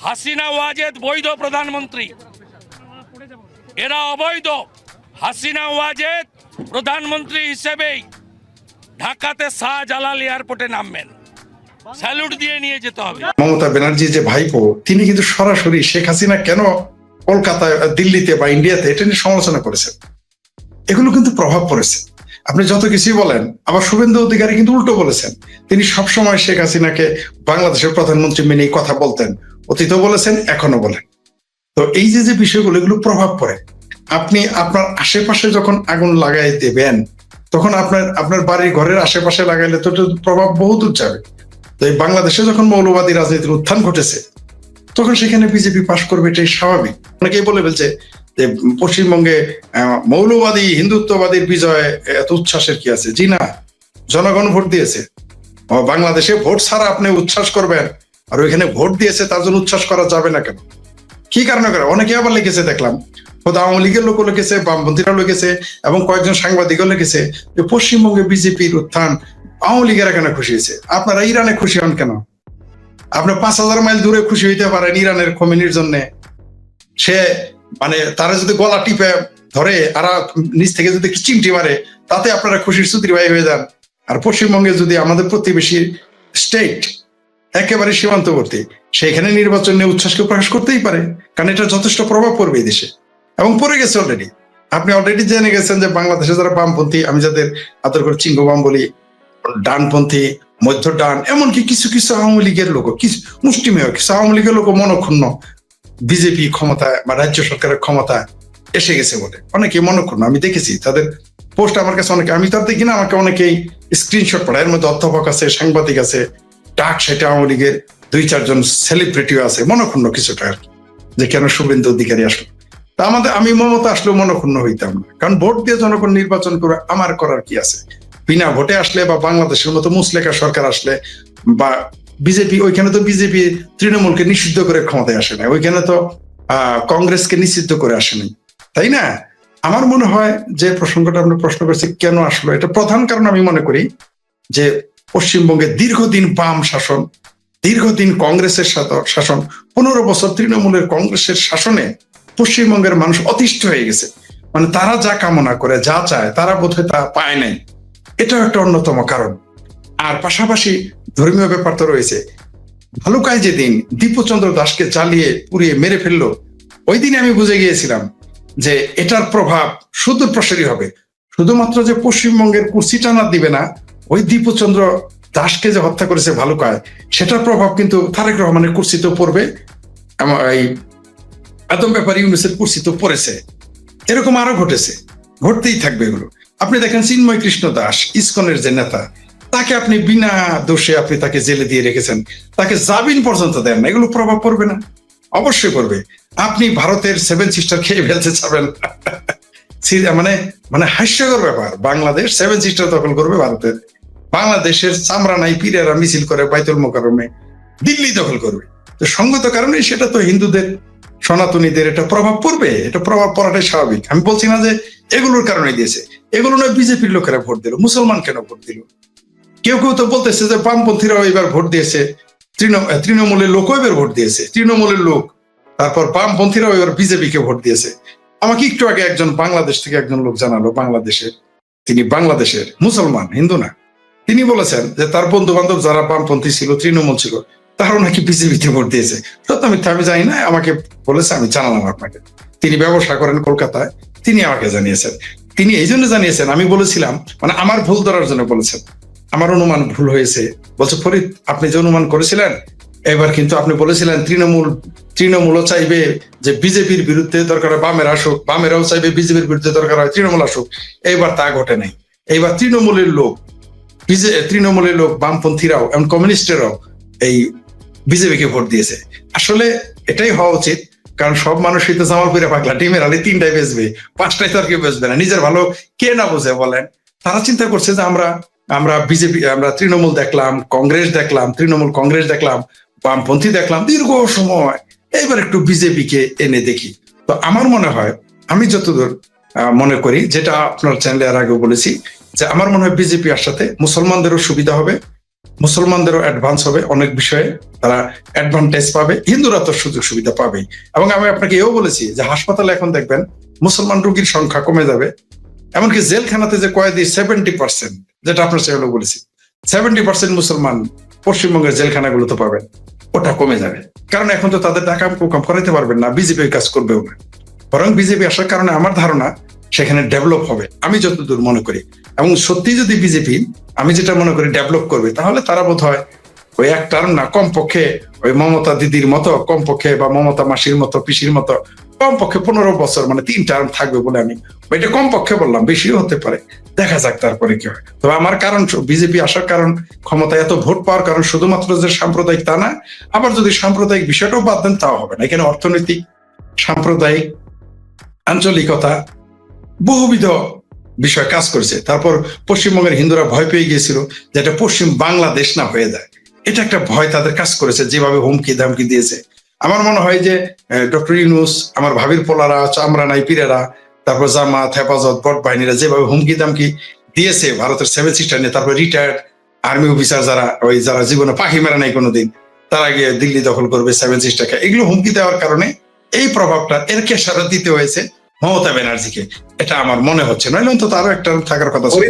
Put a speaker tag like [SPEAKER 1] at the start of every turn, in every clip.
[SPEAKER 1] হাসিনা ওয়াজেদ বৈধ প্রধানমন্ত্রী, এরা অবৈধ। হাসিনা ওয়াজেদ প্রধানমন্ত্রী হিসেবেই ঢাকাতে শাহজালাল এয়ারপোর্টে নামবেন, স্যালুট দিয়ে নিয়ে যেতে হবে।
[SPEAKER 2] মমতা ব্যানার্জি যে ভাইপো, তিনি কিন্তু সরাসরি শেখ হাসিনা কেন কলকাতায়, দিল্লিতে বা ইন্ডিয়াতে, এটা নিয়ে সমালোচনা করেছেন। এগুলো কিন্তু প্রভাব পড়েছে। আপনি যত কিছুই বলেন, আবার শুভেন্দু অধিকারী কিন্তু উল্টো বলেছেন। তিনি সবসময় শেখ হাসিনাকে বাংলাদেশের প্রধানমন্ত্রী মেনেই কথা বলতেন, অতীতও বলেছেন, এখনো বলেন। তো এই যে বিষয়গুলো, এগুলো প্রভাব পড়ে। আপনি আপনার আশেপাশে যখন আগুন লাগাই দেবেন, তখন আপনার বাড়ির ঘরের আশেপাশে লাগাইলে তো প্রভাব বহু দূর যাবে। তো এই বাংলাদেশে যখন মৌলবাদী রাজনীতির উত্থান ঘটেছে, তখন সেখানে বিজেপি পাশ করবে, এটাই স্বাভাবিক। অনেকেই বলে ফেলছে যে পশ্চিমবঙ্গে মৌলবাদী হিন্দুত্ববাদীর বিজয় এত উচ্ছ্বাসের কি আছে। জি না, জনগণ ভোট দিয়েছে। বাংলাদেশে ভোট ছাড়া আপনি উচ্ছ্বাস করবেন, আর ওইখানে ভোট দিয়েছে তার জন্য উচ্ছ্বাস করা যাবে না কেন? কি কারণে করে? অনেকে আবার লিখেছে, দেখলাম আওয়ামী লীগের লোকও লিখেছে, বামপন্থীরা লিখেছে, এবং কয়েকজন সাংবাদিকও লিখেছে যে পশ্চিমবঙ্গে বিজেপির উত্থান, আওয়ামী লীগেরা কেন খুশি হয়েছে, আপনারা ইরানে খুশি হন কেন? আপনি 5,000 মাইল দূরে খুশি হইতে পারেন ইরানের খোমেনির জন্য। সে তারা যদি গলা টিপে ধরে আর নিচ থেকে যদি চিমটি মারে, তাতে আপনারা খুশির সুতির ভাই হয়ে যান। আর পশ্চিমবঙ্গে যদি আমাদের প্রতিবেশী স্টেট একেবারে সীমান্তবর্তী, সেখানে নির্বাচন নিয়ে উচ্ছ্বাসকে প্রকাশ করতেই পারে, কারণ এটা যথেষ্ট প্রভাব পড়বে এই দেশে, এবং পড়ে গেছে অলরেডি। আপনি অলরেডি জেনে গেছেন যে বাংলাদেশে যারা বামপন্থী, আমি যাদের আদর করে চিঙ্গবাম বলি, ডানপন্থী, মধ্য ডান, এমনকি কিছু কিছু আওয়ামী লীগের লোক, কিছু মুষ্টিমেয় কিছু আওয়ামী লীগের লোক মনক্ষুণ্ণ বিজেপি ক্ষমতায় বা রাজ্য সরকারের ক্ষমতায় এসে গেছে বলে। অনেকে মনক্ষুণ্ণ, আমি দেখেছি তাদের পোস্ট আমার কাছে অনেকে, আমি তার দেখি না, আমাকে অনেকেই স্ক্রিনশট পড়ায়। এর মধ্যে অধ্যাপক আছে, সাংবাদিক আছে, ডাক সেটা আওয়ামী লীগের 2-4 জন সেলিব্রিটিও আছে, মনক্ষুণ্ণ কিছুটা আর কি, যে কেন শুভেন্দু অধিকারী আসলো। তা আমি মমতা আসলেও মনক্ষুণ্ণ হইতাম না, কারণ ভোট দিয়ে জনগণ নির্বাচন করে আমার করার কি আছে? বিনা ভোটে আসলে বা বাংলাদেশের মতো মুসলেকা সরকার আসলে বা বিজেপি, ওইখানে তো বিজেপি তৃণমূলকে নিষিদ্ধ করে ক্ষমতায় আসে না, ওইখানে তো কংগ্রেসকে নিষিদ্ধ করে আসে নাই, তাই না? আমার মনে হয় যে প্রসঙ্গটা আপনি প্রশ্ন করেছি কেন আসলো, এটা প্রধান কারণ আমি মনে করি যে পশ্চিমবঙ্গে দীর্ঘদিন বাম শাসন, দীর্ঘদিন কংগ্রেসের শাসন, 15 বছর তৃণমূলের কংগ্রেসের শাসনে পশ্চিমবঙ্গের মানুষ অতিষ্ঠ হয়ে গেছে। তারা যা কামনা করে, যা চায়, তারা বোধহয় তা পায় নাই। এটাও একটা অন্যতম কারণ। আর পাশাপাশি ধর্মীয় ব্যাপার তো রয়েছে। ভালুকায় যেদিন দীপচন্দ্র দাসকে জ্বালিয়ে পুড়িয়ে মেরে ফেললো, ওই দিনে আমি বুঝে গিয়েছিলাম যে এটার প্রভাব সুদূর প্রসারী হবে। শুধুমাত্র যে পশ্চিমবঙ্গের কুর্সি টানা দিবে না, ওই দীপচন্দ্র দাসকে যে হত্যা করেছে ভালুকায়, সেটার প্রভাব কিন্তু তারেক রহমানের কুর্সিতেও পড়বে, এই আদম ব্যাপারী ইউনূসের কুর্সিতেও পড়েছে। এরকম আরো ঘটেছে, ঘটতেই থাকবে এগুলো। আপনি দেখেন চিন্ময় কৃষ্ণ দাস, ইসকনের যে নেতা, তাকে আপনি বিনা দোষে আপনি তাকে জেলে দিয়ে রেখেছেন, তাকে জামিন পর্যন্ত দেন না। এগুলো প্রভাব পড়বে না? অবশ্যই পড়বে। আপনি ভারতের 7 সিস্টার খেয়ে ফেলতে চাবেন, হাস্যকর ব্যাপার। বাংলাদেশ 7 সিস্টার দখল করবে ভারতের, বাংলাদেশের চামড়া নাই পীরেরা মিছিল করে বাইতুল মোকাররমে দিল্লি দখল করবে। তো সঙ্গত কারণে সেটা তো হিন্দুদের, সনাতনীদের এটা প্রভাব পড়বে, এটা প্রভাব পড়াটাই স্বাভাবিক। আমি বলছি না যে এগুলোর কারণে দিয়েছে, এগুলো নয় বিজেপির লোকেরা ভোট দিল, মুসলমান কেন ভোট দিল? কেউ কেউ তো বলতেছে যে বামপন্থীরাও এবার ভোট দিয়েছে, তৃণমূলের লোকও এবার ভোট দিয়েছে, তৃণমূলের লোক, তারপর বামপন্থীরাও এবার বিজেপিকে ভোট দিয়েছে। আমাকে একটু আগে একজন বাংলাদেশ থেকে একজন লোক জানালো, বাংলাদেশের, তিনি বাংলাদেশের মুসলমান, হিন্দু না। তিনি বলেছেন যে তার বন্ধু বান্ধব যারা বামপন্থী ছিল, তৃণমূল ছিল, তারাও নাকি বিজেপিতে ভোট দিয়েছে। সত্য মিথ্যা আমি জানি না, আমাকে বলেছে, আমি জানালাম আপনাকে। তিনি ব্যবসা করেন কলকাতায়, তিনি আমাকে জানিয়েছেন। তিনি এই জন্য জানিয়েছেন, আমি বলেছিলাম, আমার ভুল ধরার জন্য বলেছেন, আমার অনুমান ভুল হয়েছে। বলছে, ফরিদ আপনি যে অনুমান করেছিলেন, এবার কিন্তু আপনি বলেছিলেন তৃণমূলও চাইবে যে বিজেপির বিরুদ্ধে দরকার হয় বামেরা আসুক, বামেরাও চাইবে বিজেপির বিরুদ্ধে দরকার হয় তৃণমূল আসুক। এইবার তা ঘটে নাই। এইবার তৃণমূলের লোক, বামপন্থীরাও এবং কমিউনিস্টেরাও এই বিজেপিকে ভোট দিয়েছে। আসলে এটাই হওয়া উচিত, কারণ সব মানুষই তো জামালপুরে পাগলা, ডিমের আলি 3টায় বেচবে, 5টায় তো আর কেউ বেচবে না। নিজের ভালো কে না বোঝে বলেন? তারা চিন্তা করছে যে আমরা বিজেপি, আমরা তৃণমূল দেখলাম, কংগ্রেস দেখলাম, তৃণমূল কংগ্রেস দেখলাম, বামপন্থী দেখলাম দীর্ঘ সময়, এবার একটু বিজেপিকে এনে দেখি। তো আমার মনে হয়, আমি যতদূর মনে করি, যেটা আপনার চ্যানেলে এর আগে বলেছি, যে আমার মনে হয় বিজেপি আর সাথে মুসলমানদেরও সুবিধা হবে, মুসলমানদেরও অ্যাডভান্স হবে অনেক বিষয়ে, তারা অ্যাডভান্টেজ পাবে, হিন্দুরা তো সুযোগ সুবিধা পাবেই। এবং আমি আপনাকে এও বলেছি যে হাসপাতালে এখন দেখবেন মুসলমান রোগীর সংখ্যা কমে যাবে, এমনকি জেলখানাতে যে কয়েদি 70%, যেটা আপনার সেগুলো বলেছি, 70% মুসলমান পশ্চিমবঙ্গের জেলখানাগুলোতে পাবেন, ওটা কমে যাবে। কারণ এখন তো তাদের টাকা কম করাইতে পারবেন না, বিজেপি কাজ করবেও না। বরং বিজেপি আসার কারণে আমার ধারণা সেখানে ডেভেলপ হবে, আমি যতদূর মনে করি। এবং সত্যি যদি বিজেপি, আমি যেটা মনে করি, ডেভেলপ করবে, তাহলে তারা বোধ হয় ওই এক টার্ম না, কমপক্ষে ওই মমতা দিদির মতো, কমপক্ষে বা মমতা মাসির মতো, পিসির মতো কমপক্ষে 15 বছর, মানে 3 টার্ম থাকবে বলে আমি এটা কমপক্ষে বললাম, বেশিও হতে পারে, দেখা যাক তারপরে কি হয়। তবে আমার কারণ, বিজেপি আসার কারণ, ক্ষমতায় এত ভোট পাওয়ার কারণ শুধুমাত্র যে সাম্প্রদায়িক তা না, আবার যদি সাম্প্রদায়িক বিষয়টাও বাদ দেন তাও হবে না। এখানে অর্থনৈতিক, সাম্প্রদায়িক, আঞ্চলিকতা, বহুবিধ বিষয় কাজ করেছে। তারপর পশ্চিমবঙ্গের হিন্দুরা ভয় পেয়ে গিয়েছিল যে এটা পশ্চিম বাংলাদেশ না হয়ে যায়, এটা একটা ভয় তাদের কাজ করেছে, যেভাবে হুমকি ধামকি দিয়েছে। আমার মনে হয় যে ডক্টর ইউনূস, আমার ভাবির পোলারা, চামড়া নাই পীরেরা, তারপর জামাত, হেফাজত, বট বাহিনীরা যেভাবে হুমকি দামকি দিয়েছে ভারতের 7 সিস্টার নিয়ে, তারপর রিটায়ার্ড আর্মি অফিসার যারা জীবনে পাখি মেরা নাই কোনোদিন, তারা গিয়ে দিল্লি দখল করবে, 7 সিস্টারকে, এগুলো হুমকি দেওয়ার কারণে এই প্রভাবটা এর কেশারা দিতে হয়েছে মমতা ব্যানার্জিকে, এটা আমার মনে হচ্ছে। নইলে অন্তত আরো একটা থাকার কথা ছিল।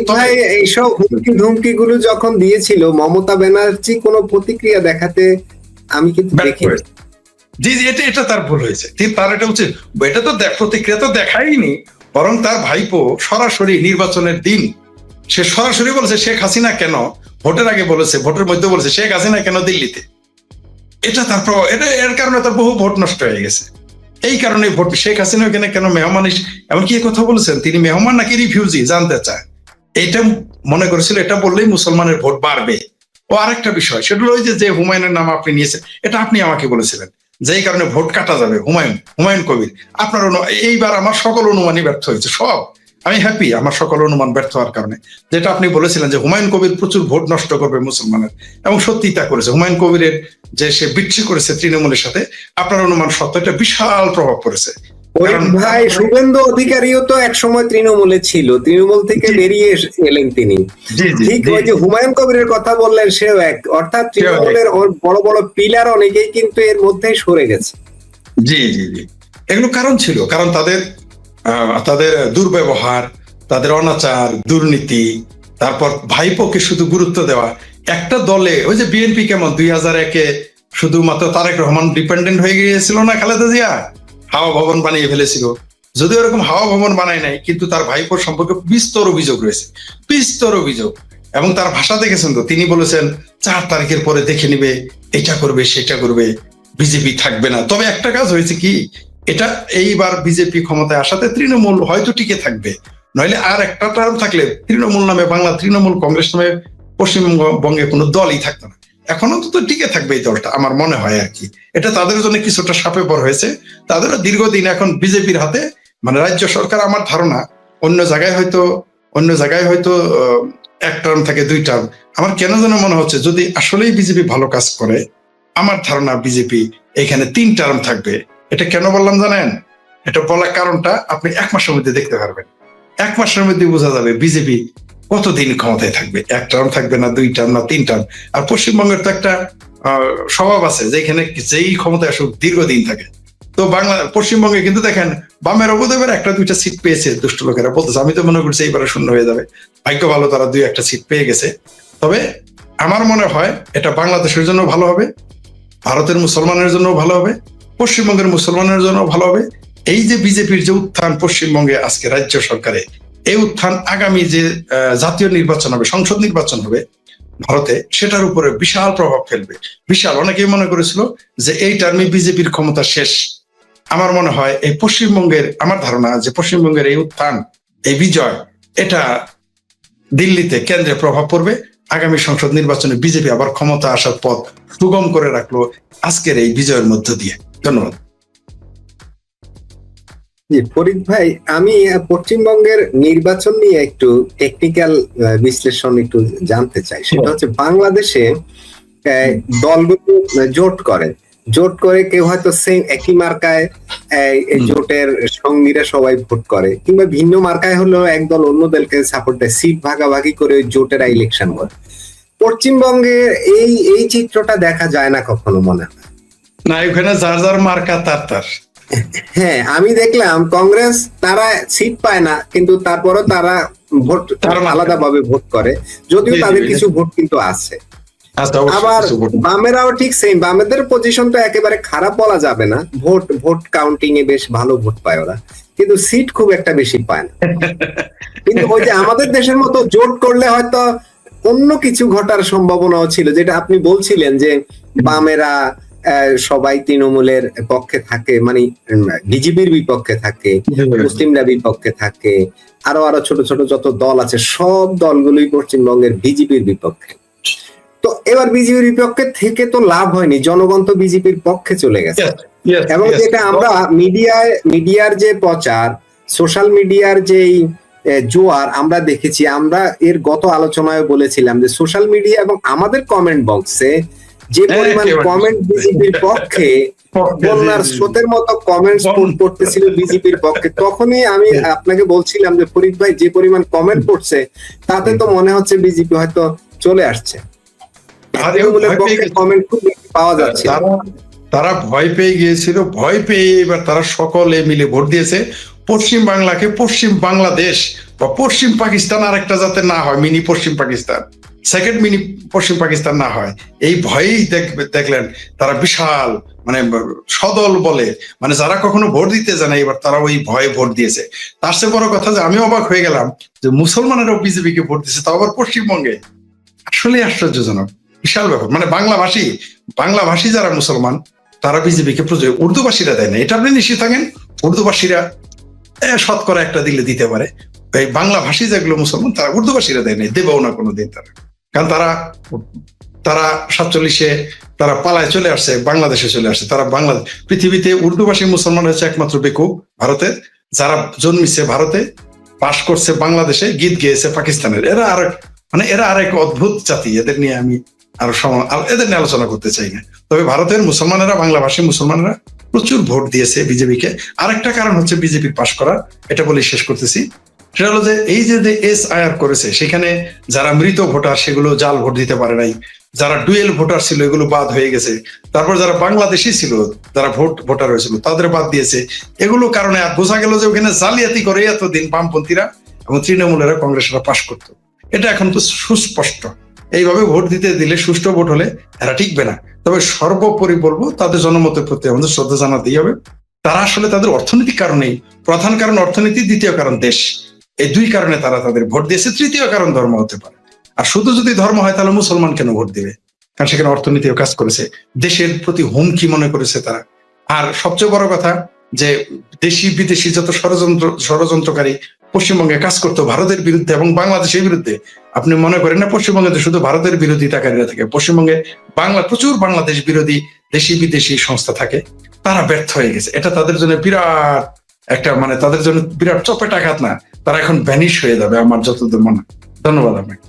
[SPEAKER 3] এইসব হুমকি ধুমকি গুলো যখন দিয়েছিল মমতা ব্যানার্জি কোনো প্রতিক্রিয়া দেখাতে আমি কিন্তু দেখিনি।
[SPEAKER 2] জি জি, এটা তার ভুল হয়েছে, তার এটা উচিত, এটা তো প্রতিক্রিয়া তো দেখায়নি, বরং তার ভাইপো সরাসরি নির্বাচনের দিন সে সরাসরি বলেছে শেখ হাসিনা কেন, ভোটের আগে বলেছে, ভোটের মধ্যে বলেছে শেখ হাসিনা কেন দিল্লিতে। এটা তার প্রভাব, এর কারণে তার বহু ভোট নষ্ট হয়ে গেছে। এই কারণে ভোট, শেখ হাসিনা এখানে কেন মেহমান, এমনকি কথা বলেছেন তিনি মেহমান নাকি রিফিউজি জানতে চায়, এটা মনে করেছিল এটা বললেই মুসলমানের ভোট বাড়বে। ও আরেকটা বিষয়, সেটা হলো যে হুমায়ুনের নাম আপনি নিয়েছেন, এটা আপনি আমাকে বলেছিলেন যেই কারণে ভোট কাটা যাবে, হুমায়ুন কবির। আপনার এইবার আমার সকল অনুমানই ব্যর্থ হয়েছে, সব। আমি হ্যাপি আমার সকল অনুমান ব্যর্থ হওয়ার কারণে। যেটা আপনি বলেছিলেন যে হুমায়ুন কবির প্রচুর ভোট নষ্ট করবে মুসলমানের, এবং সত্যি তা করেছে। হুমায়ুন কবিরের যে সে বিচ্ছি করেছে তৃণমূলের সাথে, আপনার অনুমান সত্য, এটা বিশাল প্রভাব পড়েছে।
[SPEAKER 3] ভাই শুভেন্দু অধিকারীও তো একসময় তৃণমূলে ছিল, তৃণমূল থেকে বেরিয়ে এলেন তিনি। ঠিক ওই যে হুমায়ুন কবিরের কথা বললেন, সেও এক, অর্থাৎ তৃণমূলের বড় বড় পিলার অনেকেই কিন্তু এর মধ্যেই সরে গেছে।
[SPEAKER 2] জি জি জি, এগুলো কারণ ছিল, কারণ তাদের দুর্ব্যবহার, তাদের অনাচার, দুর্নীতি, তারপর ভাইপোকে শুধু গুরুত্ব দেওয়া। একটা দলে ওই যে বিএনপি কেমন 2001-এ শুধুমাত্র তারেক রহমান ডিপেন্ডেন্ট হয়ে গিয়েছিল না, খালেদা জিয়া হাওয়া ভবন বানিয়ে ফেলেছিল। যদিও এরকম হাওয়া ভবন বানায় নাই, কিন্তু তার ভাইপোর সম্পর্কে বিস্তর অভিযোগ রয়েছে, বিস্তর অভিযোগ। এবং তার ভাষা দেখেছেন তো, তিনি বলেছেন 4 তারিখের পরে দেখে নিবে, এটা করবে সেটা করবে, বিজেপি থাকবে না। তবে একটা কাজ হয়েছে কি, এটা এইবার বিজেপি ক্ষমতায় আসাতে তৃণমূল হয়তো টিকে থাকবে, নইলে আর একটা টার্ম থাকলে তৃণমূল নামে, বাংলা তৃণমূল কংগ্রেস নামে পশ্চিমবঙ্গে কোনো দলই থাকতো না। এখনো তো টিকে থাকবে এই দলটা, আমার মনে হয় আর কি। এটা তাদের জন্য কিছুটা সাপে বর হয়েছে, তাদেরও দীর্ঘদিন এখন বিজেপির হাতে, মানে রাজ্য সরকার। আমার ধারণা অন্য জায়গায় হয়তো 1 টার্ম থাকে, 2 টার্ম। আমার কেন যেন মনে হচ্ছে যদি আসলেই বিজেপি ভালো কাজ করে, আমার ধারণা বিজেপি এখানে 3 টার্ম থাকবে। এটা কেন বললাম জানেন? এটা বলার কারণটা আপনি 1 মাসের মধ্যে দেখতে পারবেন। 1 মাসের মধ্যে বোঝা যাবে বিজেপি কতদিন ক্ষমতায় থাকবে, 1 টার্ম থাকবে না, 2 টার্ম না, 3 টার্ম। আর পশ্চিমবঙ্গের তো একটা স্বভাব আছে, যেখানে যেই ক্ষমতায় আসুক দীর্ঘদিন থাকে। তো পশ্চিমবঙ্গে কিন্তু দেখেন বামের অবদেবের 1-2টা সিট পেয়েছে, দুষ্ট লোকেরা বলতেছে। আমি তো মনে করছি এইবারে শূন্য হয়ে যাবে, ভাগ্য ভালো তারা 2-1টা সিট পেয়ে গেছে। তবে আমার মনে হয় এটা বাংলাদেশের জন্য ভালো হবে, ভারতের মুসলমানের জন্য ভালো হবে, পশ্চিমবঙ্গের মুসলমানের জন্য ভালো হবে। এই যে বিজেপির যে উত্থান পশ্চিমবঙ্গে আজকে রাজ্য সরকারে, এই উত্থান আগামী যে জাতীয় নির্বাচন হবে, সংসদ নির্বাচন হবে ভারতে, সেটার উপরে বিশাল প্রভাব ফেলবে। বিশাল, অনেকেই মনে করেছিল যে এই টার্মে বিজেপির ক্ষমতা শেষ। আমার মনে হয় এই পশ্চিমবঙ্গের, আমার ধারণা যে পশ্চিমবঙ্গের এই উত্থান, এই বিজয়, এটা দিল্লিতে, কেন্দ্রে প্রভাব পড়বে। আগামী সংসদ নির্বাচনে বিজেপি আবার ক্ষমতা আসার পথ সুগম করে রাখলো আজকের এই বিজয়ের মধ্য দিয়ে। ধন্যবাদ।
[SPEAKER 3] ফরিদ ভাই, আমি পশ্চিমবঙ্গের নির্বাচন নিয়ে একটু টেকনিক্যাল বিশ্লেষণ একটু জানতে চাই। সেটা হচ্ছে বাংলাদেশে দলগুলো জোট করে কেউ হয়তো সেম একই মার্কায় জোটের সঙ্গীরা সবাই ভোট করে, কিংবা ভিন্ন মার্কায় হলেও এক দল অন্য দলকে সাপোর্ট দেয়, সিট ভাগাভাগি করে ওই জোটেরা ইলেকশন করে। তো পশ্চিমবঙ্গে এই চিত্রটা দেখা যায় না কখনো মনে হয়।
[SPEAKER 2] না, ওখানে যার যার মার্কা তার।
[SPEAKER 3] হ্যাঁ, আমি দেখলাম কংগ্রেস তারা সিট পায় না, কিন্তু তারপরও তারা ভোট আলাদাভাবে ভোট করে, যদিও তাদের কিছু ভোট কিন্তু আছে। আবার বামেরাও ঠিক সেম, বামেদের পজিশন তো একেবারে খারাপ বলা যাবে না, ভোট কাউন্টিং এ বেশ ভালো ভোট পায় ওরা, কিন্তু সিট খুব একটা বেশি পায় না। কিন্তু ওই যে আমাদের দেশের মতো জোট করলে হয়তো অন্য কিছু ঘটার সম্ভাবনাও ছিল, যেটা আপনি বলছিলেন যে বামেরা সবাই তৃণমূলের পক্ষে থাকে, মানে বিজেপির বিপক্ষে থাকে, মুসলিমরা বিপক্ষে থাকে, আরো ছোট ছোট যত দল আছে সব দলগুলোই পশ্চিমবঙ্গের বিজেপির বিপক্ষে। তো এবার বিজেপির বিপক্ষে থেকে তো লাভ হয়নি, জনগণ তো বিজেপির পক্ষে চলে গেছে। এবং যেটা আমরা মিডিয়ার যে প্রচার, সোশ্যাল মিডিয়ার যেই জোয়ার আমরা দেখেছি, আমরা এর গত আলোচনায় বলেছিলাম যে সোশ্যাল মিডিয়া এবং আমাদের কমেন্ট বক্সে যে পরিমাণ কমেন্ট বিজেপির পক্ষে, বন্যার স্রোতের মতো কমেন্টস পড়তেছিল বিজেপির পক্ষে, তখনই আমি আপনাকে বলছিলাম যে ফরিদ ভাই যে পরিমাণ কমেন্ট পড়ছে তাতে তো মনে হচ্ছে বিজেপি হয়তো চলে আসছে। কমেন্ট খুব পাওয়া যাচ্ছে,
[SPEAKER 2] তারা ভয় পেয়ে গিয়েছিল, ভয় পেয়ে এবার তারা সকলে মিলে ভোট দিয়েছে পশ্চিম বাংলাকে পশ্চিম বাংলাদেশ বা পশ্চিম পাকিস্তান আরেকটা যাতে না হয়, মিনি পশ্চিম পাকিস্তান, সেকেন্ড মিনি পশ্চিম পাকিস্তান না হয়, এই ভয়েই দেখলেন তারা বিশাল মানে সদল বলে, মানে যারা কখনো ভোট দিতে জানে এবার তারা ওই ভয়ে ভোট দিয়েছে। তার চেয়ে বড় কথা যে আমি অবাক হয়ে গেলাম যে মুসলমানেরাও বিজেপিকে ভোট দিয়েছে, তাও আবার পশ্চিমবঙ্গে। আসলে আশ্চর্যজনক, বিশাল ব্যাপার। মানে বাংলাভাষী যারা মুসলমান তারা বিজেপিকে প্রচুর, উর্দুভাষীরা দেয় না, এটা আপনি নিশ্চিত থাকেন। উর্দুভাষীরা শতকরা একটা দিলে দিতে পারে, এই বাংলাভাষী যেগুলো মুসলমান তারা উর্দুভাষীরা দেয় না, দেবেও না কোনোদিন তারা, কারণ তারা 47-এ তারা পালায় চলে আসছে, বাংলাদেশে চলে আসছে। তারা পৃথিবীতে উর্দুভাষী মুসলমান হচ্ছে একমাত্র বেকুব ভারতের, যারা জন্মিছে ভারতে, পাশ করছে বাংলাদেশে, গীত গেয়েছে পাকিস্তানের। এরা আরেক অদ্ভুত জাতি, এদের নিয়ে আমি এদের নিয়ে আলোচনা করতে চাই না। তবে ভারতের মুসলমানেরা, বাংলাভাষী মুসলমানেরা প্রচুর ভোট দিয়েছে বিজেপিকে। আরেকটা কারণ হচ্ছে বিজেপির পাশ করা, এটা বলে শেষ করতেছি। সেটা হলো যে এই যে SIR করেছে, সেখানে যারা মৃত ভোটার সেগুলো জাল ভোট দিতে পারে নাই, যারা ডুয়েল ভোটার ছিল এগুলো বাদ হয়ে গেছে, তারপর যারা বাংলাদেশি ছিল যারা ভোটার হয়েছিল তাদের বাদ দিয়েছে। এগুলো কারণে আর বোঝা গেল যে ওখানে জালিয়াতি করে এতদিন বামপন্থীরা এবং তৃণমূলেরা, কংগ্রেসরা পাশ করতো। এটা এখন তো সুস্পষ্ট। এইভাবে ভোট দিতে দিলে, সুষ্ঠু ভোট হলে এরা টিকবে না। তবে সর্বোপরি বলবো তাদের জনমতের প্রতি আমাদের শ্রদ্ধা জানাতেই হবে। তারা আসলে তাদের অর্থনৈতিক কারণেই, প্রধান কারণ অর্থনীতি, দ্বিতীয় কারণ দেশ, এই দুই কারণে তারা তাদের ভোট দিয়েছে। তৃতীয় কারণ ধর্ম হতে পারে। আর শুধু যদি ধর্ম হয় তাহলে মুসলমান কেন ভোট দিবে? কারণ সেখানে অর্থনীতিও কাজ করেছে, দেশের প্রতি হুমকি মনে করেছে তারা। আর সবচেয়ে বড় কথা যে দেশি বিদেশি যত ষড়যন্ত্রকারী পশ্চিমবঙ্গে কাজ করতো ভারতের বিরুদ্ধে এবং বাংলাদেশের বিরুদ্ধে, আপনি মনে করেন না পশ্চিমবঙ্গে শুধু ভারতের বিরোধিতাকারীরা থাকে? পশ্চিমবঙ্গে প্রচুর বাংলাদেশ বিরোধী দেশি বিদেশি সংস্থা থাকে। তারা ব্যর্থ হয়ে গেছে। এটা তাদের জন্য বিরাট একটা, মানে তাদের জন্য বিরাট চপেটাঘাত না, তারা এখন ভ্যানিশ হয়ে যাবে আমার যতদূর মনে হয়। ধন্যবাদ আপনাকে।